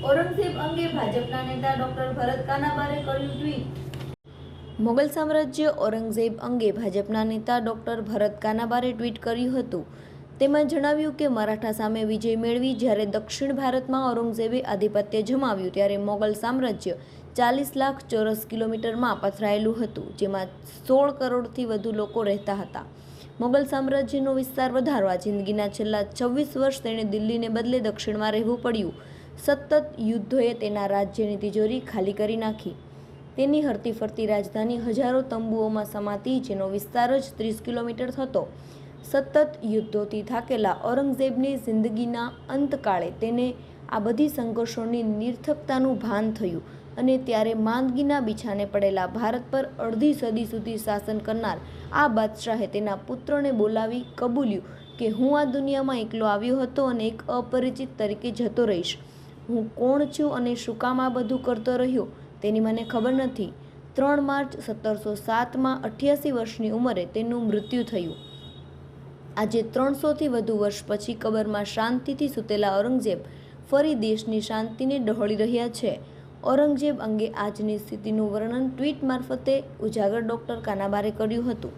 ઔરંગઝેબ અંગે ભાજપના નેતા ડોક્ટર ભરત કાનાબારે કર્યું ટ્વીટ। મોગલ સામ્રાજ્ય ઔરંગઝેબ અંગે ભાજપના નેતા ડોક્ટર ભરત કાનાબારે ટ્વીટ કર્યું હતું। તેમાં જણાવ્યું કે મરાઠા સામે વિજય મેળવી જ્યારે દક્ષિણ ભારતમાં ઔરંગઝેબે આધિપત્ય જમાવ્યું ત્યારે મોગલ સામ્રાજ્ય 40 લાખ ચોરસ કિલોમીટરમાં પથરાયેલું હતું, જેમાં 16 કરોડથી વધુ લોકો રહેતા હતા। મોગલ સામ્રાજ્યનો વિસ્તાર વધારવા જિંદગીના છેલ્લા 26 વર્ષ તેણે દિલ્હીને બદલે દક્ષિણમાં રહેવું પડ્યું। સતત યુદ્ધોએ તેના રાજ્યની તિજોરી ખાલી કરી નાખી। તેની હરતી ફરતી રાજધાની હજારો તંબુઓમાં સમાતી, જેનો વિસ્તાર જ 30 કિલોમીટર થતો। સતત યુદ્ધોથી થાકેલા ઔરંગઝેબની જિંદગીના અંતકાળે તેને આ બધી સંઘર્ષોની નિરર્થકતાનું ભાન થયું અને ત્યારે માંદગીના બિછાને પડેલા ભારત પર અડધી સદી સુધી શાસન કરનાર આ બાદશાહે તેના પુત્રને બોલાવી કબૂલ્યું કે હું આ દુનિયામાં એકલો આવ્યો હતો અને એક અપરિચિત તરીકે જતો રહીશ। હું કોણ છું અને શું કામ આ બધું કરતો રહ્યો તેની મને ખબર નથી। 3 માર્ચ 1707માં 88 વર્ષની ઉંમરે તેનું મૃત્યુ થયું। આજે 300થી વધુ વર્ષ પછી કબરમાં શાંતિથી સૂતેલા ઔરંગઝેબ ફરી દેશની શાંતિને ડહોળી રહ્યા છે। ઔરંગઝેબ અંગે આજની સ્થિતિનું વર્ણન ટ્વીટ મારફતે ઉજાગર ડોક્ટર કાનાબારે કર્યું હતું।